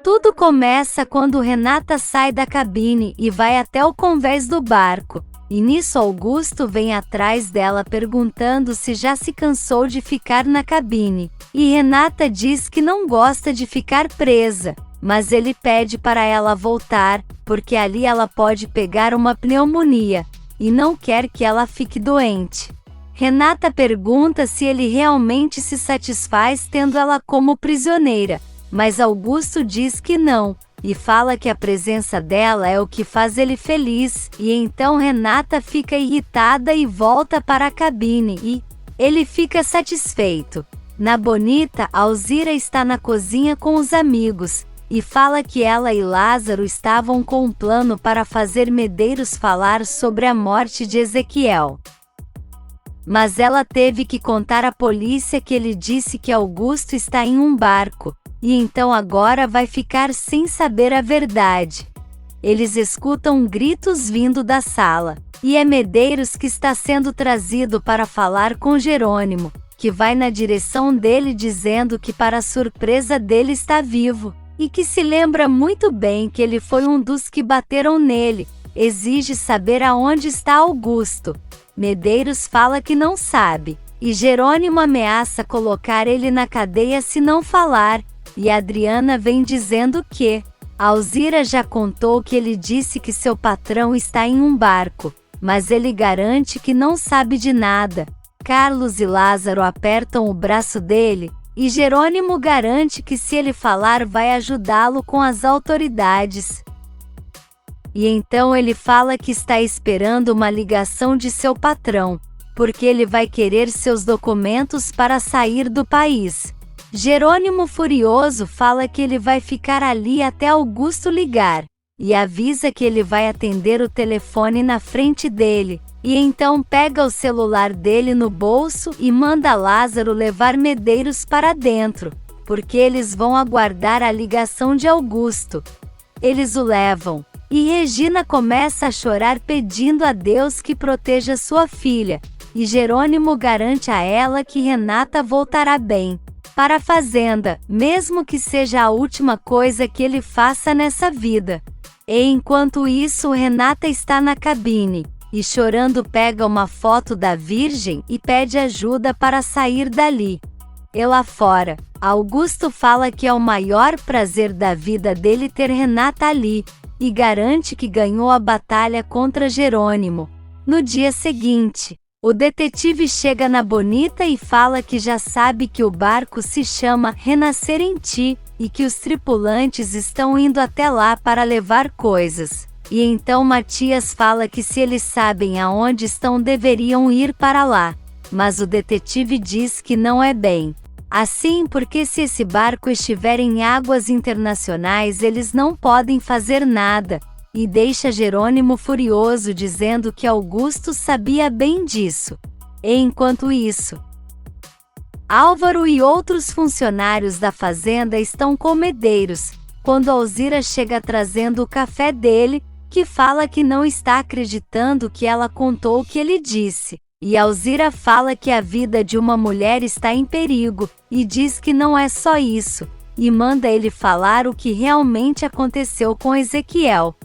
Tudo começa quando Renata sai da cabine e vai até o convés do barco, e nisso Augusto vem atrás dela perguntando se já se cansou de ficar na cabine, e Renata diz que não gosta de ficar presa, mas ele pede para ela voltar, porque ali ela pode pegar uma pneumonia, e não quer que ela fique doente. Renata pergunta se ele realmente se satisfaz tendo ela como prisioneira, mas Augusto diz que não, e fala que a presença dela é o que faz ele feliz, e então Renata fica irritada e volta para a cabine, e ele fica satisfeito. Na Bonita, Alzira está na cozinha com os amigos, e fala que ela e Lázaro estavam com um plano para fazer Medeiros falar sobre a morte de Ezequiel. Mas ela teve que contar à polícia que ele disse que Augusto está em um barco, e então agora vai ficar sem saber a verdade. Eles escutam gritos vindo da sala, e é Medeiros que está sendo trazido para falar com Jerônimo, que vai na direção dele dizendo que para surpresa dele está vivo, e que se lembra muito bem que ele foi um dos que bateram nele, exige saber aonde está Augusto. Medeiros fala que não sabe, e Jerônimo ameaça colocar ele na cadeia se não falar, e Adriana vem dizendo que Alzira já contou que ele disse que seu patrão está em um barco, mas ele garante que não sabe de nada. Carlos e Lázaro apertam o braço dele, e Jerônimo garante que se ele falar vai ajudá-lo com as autoridades. E então ele fala que está esperando uma ligação de seu patrão, porque ele vai querer seus documentos para sair do país. Jerônimo furioso fala que ele vai ficar ali até Augusto ligar, e avisa que ele vai atender o telefone na frente dele, e então pega o celular dele no bolso e manda Lázaro levar Medeiros para dentro, porque eles vão aguardar a ligação de Augusto. Eles o levam, e Regina começa a chorar pedindo a Deus que proteja sua filha, e Jerônimo garante a ela que Renata voltará bem para a fazenda, mesmo que seja a última coisa que ele faça nessa vida. E enquanto isso Renata está na cabine, e chorando pega uma foto da Virgem e pede ajuda para sair dali. E lá fora, Augusto fala que é o maior prazer da vida dele ter Renata ali, e garante que ganhou a batalha contra Jerônimo. No dia seguinte, o detetive chega na Bonita e fala que já sabe que o barco se chama Renascer em Ti, e que os tripulantes estão indo até lá para levar coisas. E então Matias fala que se eles sabem aonde estão deveriam ir para lá, mas o detetive diz que não é bem assim, porque se esse barco estiver em águas internacionais eles não podem fazer nada, e deixa Jerônimo furioso dizendo que Augusto sabia bem disso. E enquanto isso, Álvaro e outros funcionários da fazenda estão com Medeiros, quando Alzira chega trazendo o café dele, que fala que não está acreditando que ela contou o que ele disse. E Alzira fala que a vida de uma mulher está em perigo, e diz que não é só isso, e manda ele falar o que realmente aconteceu com Ezequiel.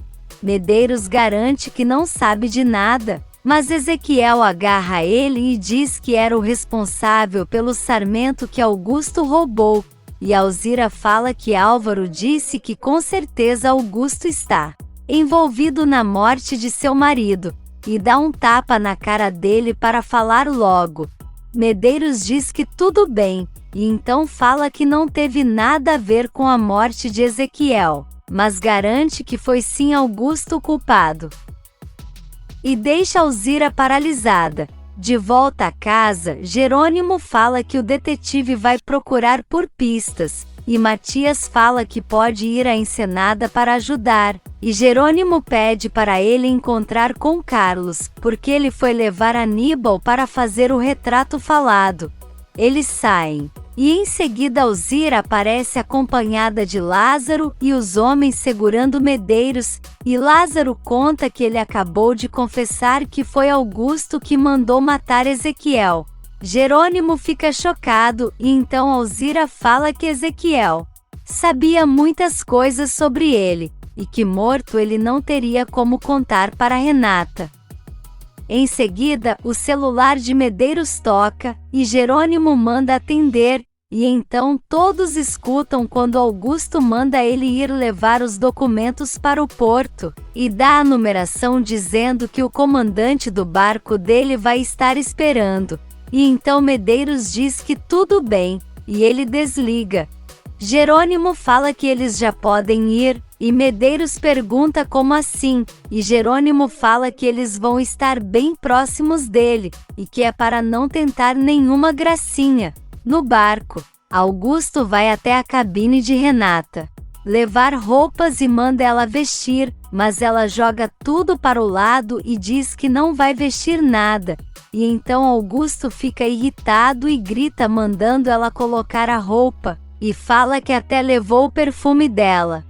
Medeiros garante que não sabe de nada, mas Ezequiel agarra ele e diz que era o responsável pelo sarmento que Augusto roubou, e Alzira fala que Álvaro disse que com certeza Augusto está envolvido na morte de seu marido, e dá um tapa na cara dele para falar logo. Medeiros diz que tudo bem, e então fala que não teve nada a ver com a morte de Ezequiel, mas garante que foi sim Augusto o culpado. E deixa Alzira paralisada. De volta a casa, Jerônimo fala que o detetive vai procurar por pistas, e Matias fala que pode ir à Ensenada para ajudar, e Jerônimo pede para ele encontrar com Carlos, porque ele foi levar Aníbal para fazer o retrato falado. Eles saem, e em seguida Alzira aparece acompanhada de Lázaro e os homens segurando Medeiros, e Lázaro conta que ele acabou de confessar que foi Augusto que mandou matar Ezequiel. Jerônimo fica chocado, e então Alzira fala que Ezequiel sabia muitas coisas sobre ele, e que morto ele não teria como contar para Renata. Em seguida, o celular de Medeiros toca, e Jerônimo manda atender, e então todos escutam quando Augusto manda ele ir levar os documentos para o porto, e dá a numeração dizendo que o comandante do barco dele vai estar esperando. E então Medeiros diz que tudo bem, e ele desliga. Jerônimo fala que eles já podem ir, e Medeiros pergunta como assim, e Jerônimo fala que eles vão estar bem próximos dele, e que é para não tentar nenhuma gracinha. No barco, Augusto vai até a cabine de Renata, levar roupas e manda ela vestir, mas ela joga tudo para o lado e diz que não vai vestir nada, e então Augusto fica irritado e grita mandando ela colocar a roupa, e fala que até levou o perfume dela.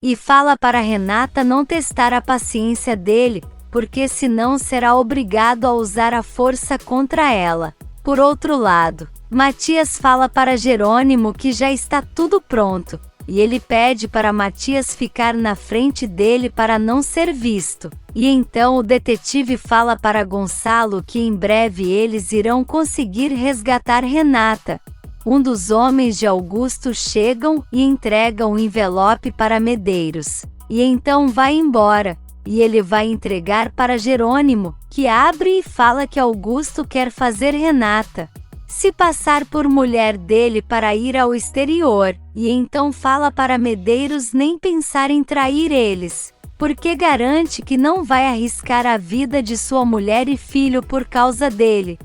E fala para Renata não testar a paciência dele, porque senão será obrigado a usar a força contra ela. Por outro lado, Matias fala para Jerônimo que já está tudo pronto, e ele pede para Matias ficar na frente dele para não ser visto. E então o detetive fala para Gonçalo que em breve eles irão conseguir resgatar Renata. Um dos homens de Augusto chegam e entregam o envelope para Medeiros, e então vai embora, e ele vai entregar para Jerônimo, que abre e fala que Augusto quer fazer Renata se passar por mulher dele para ir ao exterior, e então fala para Medeiros nem pensar em trair eles, porque garante que não vai arriscar a vida de sua mulher e filho por causa dele,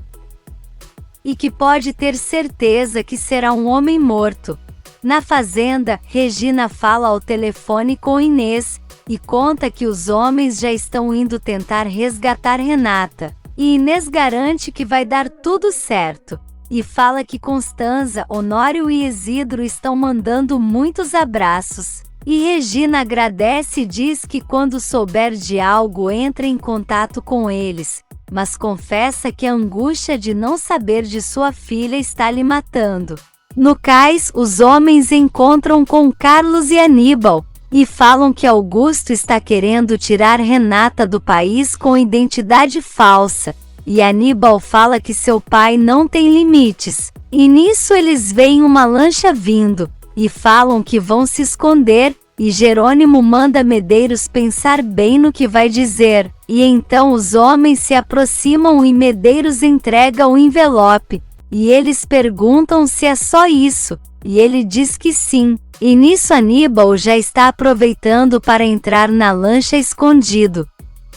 e que pode ter certeza que será um homem morto. Na fazenda, Regina fala ao telefone com Inês, e conta que os homens já estão indo tentar resgatar Renata, e Inês garante que vai dar tudo certo, e fala que Constanza, Honório e Isidro estão mandando muitos abraços, e Regina agradece e diz que quando souber de algo entra em contato com eles, mas confessa que a angústia de não saber de sua filha está lhe matando. No cais, os homens encontram com Carlos e Aníbal, e falam que Augusto está querendo tirar Renata do país com identidade falsa, e Aníbal fala que seu pai não tem limites, e nisso eles veem uma lancha vindo, e falam que vão se esconder, e Jerônimo manda Medeiros pensar bem no que vai dizer, e então os homens se aproximam e Medeiros entrega o envelope, e eles perguntam se é só isso, e ele diz que sim, e nisso Aníbal já está aproveitando para entrar na lancha escondido.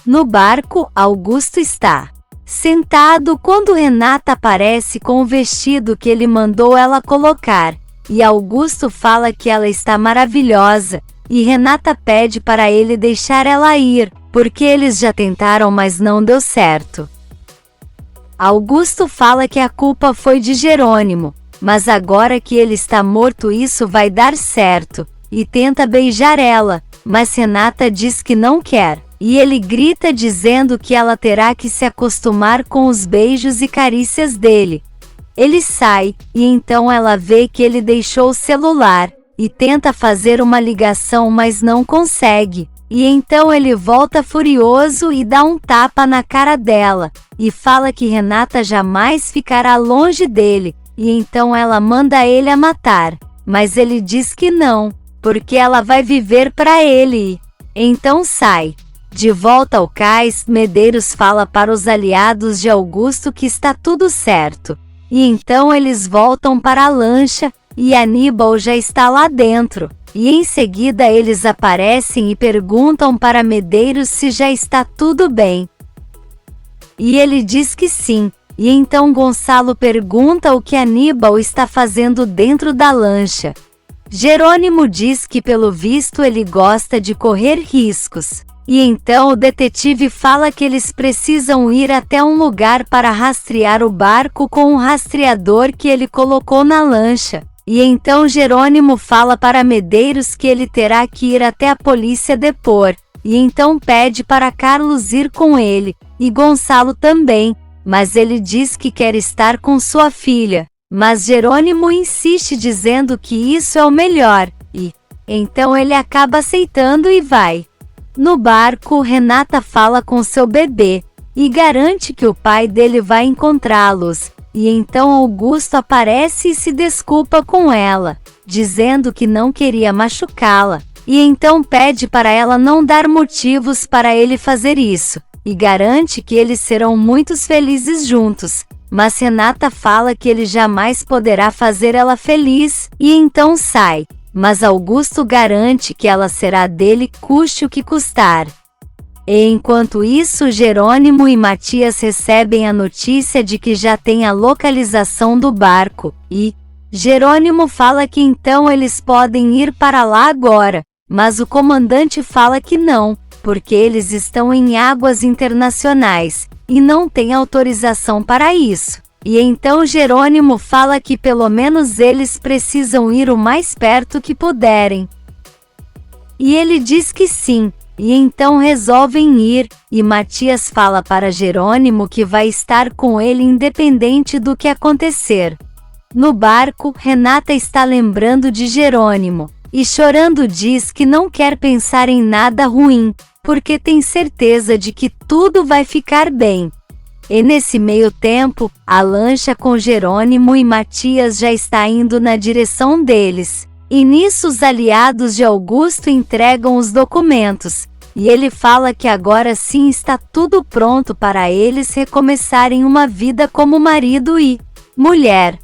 No barco, Augusto está sentado quando Renata aparece com o vestido que ele mandou ela colocar, e Augusto fala que ela está maravilhosa, e Renata pede para ele deixar ela ir, porque eles já tentaram mas não deu certo. Augusto fala que a culpa foi de Jerônimo, mas agora que ele está morto isso vai dar certo, e tenta beijar ela, mas Renata diz que não quer, e ele grita dizendo que ela terá que se acostumar com os beijos e carícias dele. Ele sai, e então ela vê que ele deixou o celular, e tenta fazer uma ligação mas não consegue, e então ele volta furioso e dá um tapa na cara dela, e fala que Renata jamais ficará longe dele, e então ela manda ele a matar, mas ele diz que não, porque ela vai viver para ele, e então sai. De volta ao cais, Medeiros fala para os aliados de Augusto que está tudo certo, e então eles voltam para a lancha, e Aníbal já está lá dentro, e em seguida eles aparecem e perguntam para Medeiros se já está tudo bem. E ele diz que sim, e então Gonçalo pergunta o que Aníbal está fazendo dentro da lancha. Jerônimo diz que pelo visto ele gosta de correr riscos, e então o detetive fala que eles precisam ir até um lugar para rastrear o barco com um rastreador que ele colocou na lancha. E então Jerônimo fala para Medeiros que ele terá que ir até a polícia depor, e então pede para Carlos ir com ele, e Gonçalo também, mas ele diz que quer estar com sua filha. Mas Jerônimo insiste dizendo que isso é o melhor, e então ele acaba aceitando e vai. No barco, Renata fala com seu bebê e garante que o pai dele vai encontrá-los, e então Augusto aparece e se desculpa com ela, dizendo que não queria machucá-la, e então pede para ela não dar motivos para ele fazer isso, e garante que eles serão muito felizes juntos. Mas Renata fala que ele jamais poderá fazer ela feliz, e então sai. Mas Augusto garante que ela será dele custe o que custar. E enquanto isso, Jerônimo e Matias recebem a notícia de que já tem a localização do barco, e Jerônimo fala que então eles podem ir para lá agora, mas o comandante fala que não, porque eles estão em águas internacionais, e não tem autorização para isso. E então Jerônimo fala que pelo menos eles precisam ir o mais perto que puderem. E ele diz que sim, e então resolvem ir, e Matias fala para Jerônimo que vai estar com ele independente do que acontecer. No barco, Renata está lembrando de Jerônimo, e chorando diz que não quer pensar em nada ruim, porque tem certeza de que tudo vai ficar bem. E nesse meio tempo, a lancha com Jerônimo e Matias já está indo na direção deles. E nisso os aliados de Augusto entregam os documentos, e ele fala que agora sim está tudo pronto para eles recomeçarem uma vida como marido e mulher.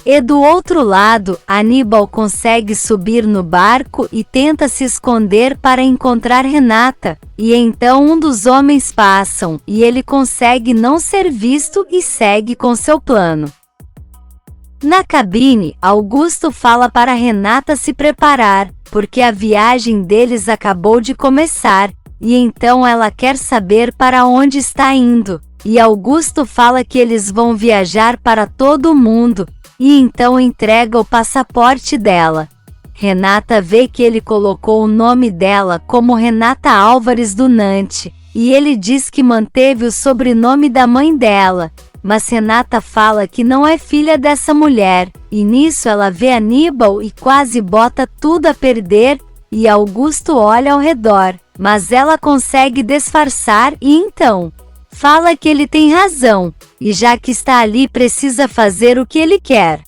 E do outro lado, Aníbal consegue subir no barco e tenta se esconder para encontrar Renata, e então um dos homens passam, e ele consegue não ser visto e segue com seu plano. Na cabine, Augusto fala para Renata se preparar, porque a viagem deles acabou de começar, e então ela quer saber para onde está indo, e Augusto fala que eles vão viajar para todo o mundo, e então entrega o passaporte dela. Renata vê que ele colocou o nome dela como Renata Álvares do Nante, e ele diz que manteve o sobrenome da mãe dela, mas Renata fala que não é filha dessa mulher, e nisso ela vê Aníbal e quase bota tudo a perder, e Augusto olha ao redor, mas ela consegue disfarçar e então fala que ele tem razão, e já que está ali precisa fazer o que ele quer.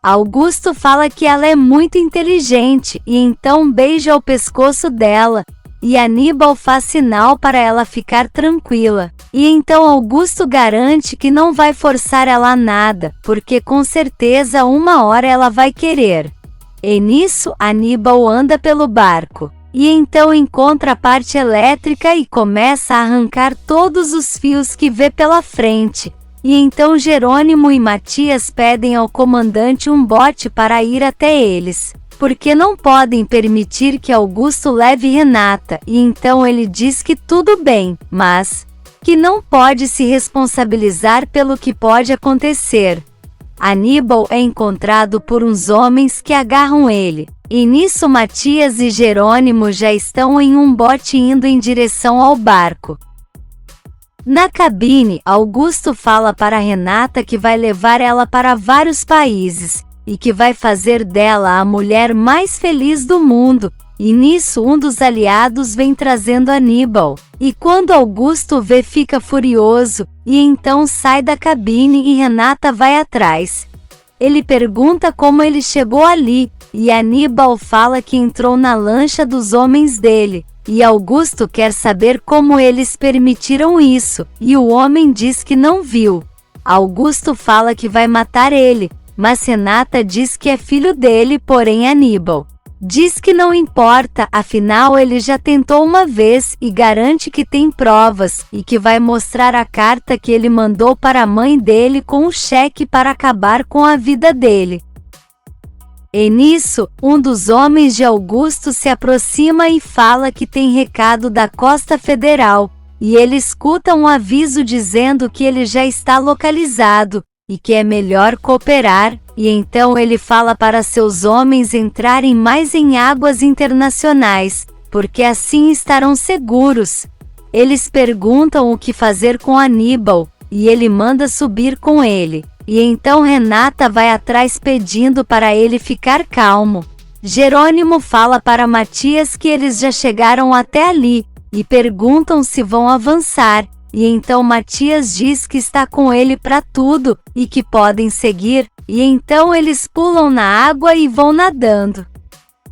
Augusto fala que ela é muito inteligente e então beija o pescoço dela, e Aníbal faz sinal para ela ficar tranquila. E então Augusto garante que não vai forçar ela a nada, porque com certeza uma hora ela vai querer. E nisso Aníbal anda pelo barco. E então encontra a parte elétrica e começa a arrancar todos os fios que vê pela frente. E então Jerônimo e Matias pedem ao comandante um bote para ir até eles, porque não podem permitir que Augusto leve Renata, e então ele diz que tudo bem, mas que não pode se responsabilizar pelo que pode acontecer. Aníbal é encontrado por uns homens que agarram ele. E nisso Matias e Jerônimo já estão em um bote indo em direção ao barco. Na cabine, Augusto fala para Renata que vai levar ela para vários países, e que vai fazer dela a mulher mais feliz do mundo, e nisso um dos aliados vem trazendo Aníbal. E quando Augusto vê fica furioso, e então sai da cabine e Renata vai atrás. Ele pergunta como ele chegou ali, e Aníbal fala que entrou na lancha dos homens dele, e Augusto quer saber como eles permitiram isso, e o homem diz que não viu. Augusto fala que vai matar ele, mas Renata diz que é filho dele, porém Aníbal diz que não importa, afinal ele já tentou uma vez e garante que tem provas, e que vai mostrar a carta que ele mandou para a mãe dele com um cheque para acabar com a vida dele. E nisso, um dos homens de Augusto se aproxima e fala que tem recado da Costa Federal, e ele escuta um aviso dizendo que ele já está localizado, e que é melhor cooperar, e então ele fala para seus homens entrarem mais em águas internacionais, porque assim estarão seguros. Eles perguntam o que fazer com Aníbal, e ele manda subir com ele. e então Renata vai atrás pedindo para ele ficar calmo. Jerônimo fala para Matias que eles já chegaram até ali, e perguntam se vão avançar, e então Matias diz que está com ele para tudo, e que podem seguir, e então eles pulam na água e vão nadando.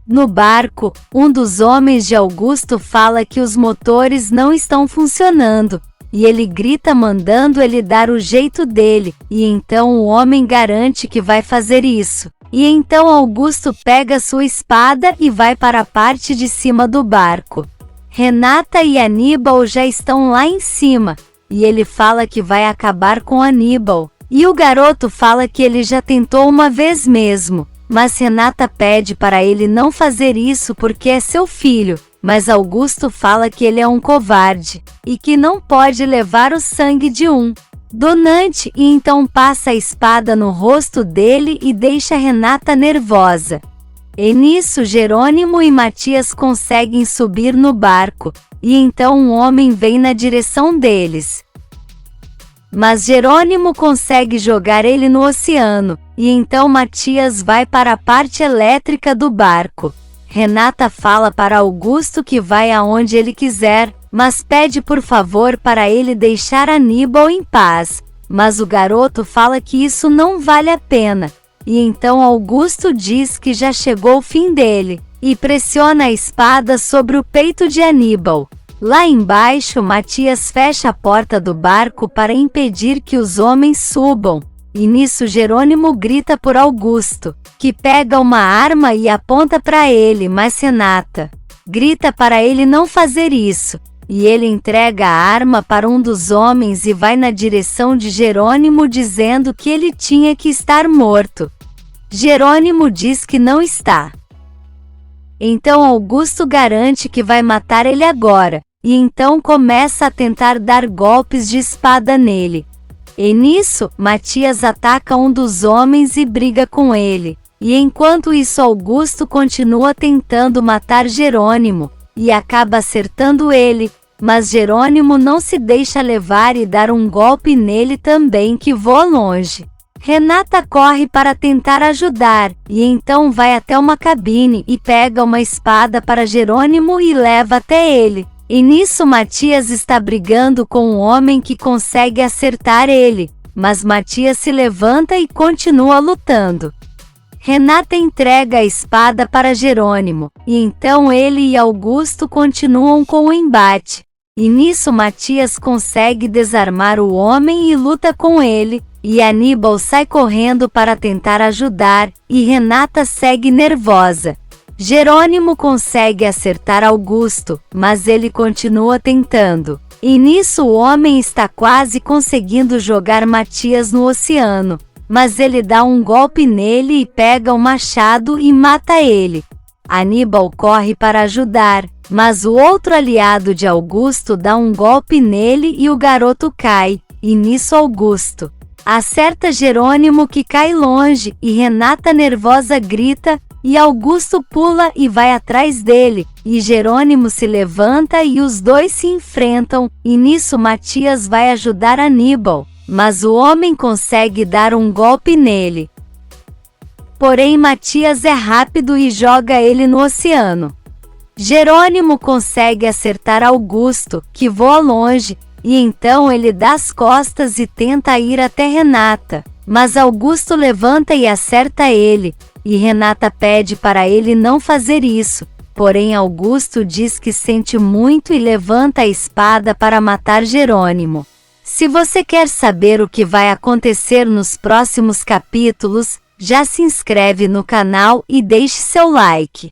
No barco, um dos homens de Augusto fala que os motores não estão funcionando, e ele grita mandando ele dar o jeito dele, e então o homem garante que vai fazer isso. E então Augusto pega sua espada e vai para a parte de cima do barco. Renata e Aníbal já estão lá em cima, e ele fala que vai acabar com Aníbal. E o garoto fala que ele já tentou uma vez mesmo, mas Renata pede para ele não fazer isso porque é seu filho. Mas Augusto fala que ele é um covarde, e que não pode levar o sangue de um donante, e então passa a espada no rosto dele e deixa Renata nervosa. E nisso Jerônimo e Matias conseguem subir no barco, e então um homem vem na direção deles. Mas Jerônimo consegue jogar ele no oceano, e então Matias vai para a parte elétrica do barco. Renata fala para Augusto que vai aonde ele quiser, mas pede por favor para ele deixar Aníbal em paz. Mas o garoto fala que isso não vale a pena, e então Augusto diz que já chegou o fim dele, e pressiona a espada sobre o peito de Aníbal. Lá embaixo, Matias fecha a porta do barco para impedir que os homens subam, e nisso Jerônimo grita por Augusto, que pega uma arma e aponta para ele, mas Renata grita para ele não fazer isso, e ele entrega a arma para um dos homens e vai na direção de Jerônimo dizendo que ele tinha que estar morto. Jerônimo diz que não está. Então Augusto garante que vai matar ele agora, e então começa a tentar dar golpes de espada nele. E nisso, Matias ataca um dos homens e briga com ele. E enquanto isso Augusto continua tentando matar Jerônimo, e acaba acertando ele, mas Jerônimo não se deixa levar e dar um golpe nele também que voa longe. Renata corre para tentar ajudar, e então vai até uma cabine e pega uma espada para Jerônimo e leva até ele. E nisso Matias está brigando com um homem que consegue acertar ele, mas Matias se levanta e continua lutando. Renata entrega a espada para Jerônimo, e então ele e Augusto continuam com o embate. E nisso Matias consegue desarmar o homem e luta com ele, e Aníbal sai correndo para tentar ajudar, e Renata segue nervosa. Jerônimo consegue acertar Augusto, mas ele continua tentando. E nisso o homem está quase conseguindo jogar Matias no oceano, mas ele dá um golpe nele e pega o machado e mata ele. Aníbal corre para ajudar, mas o outro aliado de Augusto dá um golpe nele e o garoto cai, e nisso Augusto acerta Jerônimo que cai longe, e Renata nervosa grita, e Augusto pula e vai atrás dele, e Jerônimo se levanta e os dois se enfrentam, e nisso Matias vai ajudar Aníbal, mas o homem consegue dar um golpe nele. Porém Matias é rápido e joga ele no oceano. Jerônimo consegue acertar Augusto, que voa longe, e então ele dá as costas e tenta ir até Renata, mas Augusto levanta e acerta ele, e Renata pede para ele não fazer isso, porém Augusto diz que sente muito e levanta a espada para matar Jerônimo. Se você quer saber o que vai acontecer nos próximos capítulos, já se inscreve no canal e deixe seu like.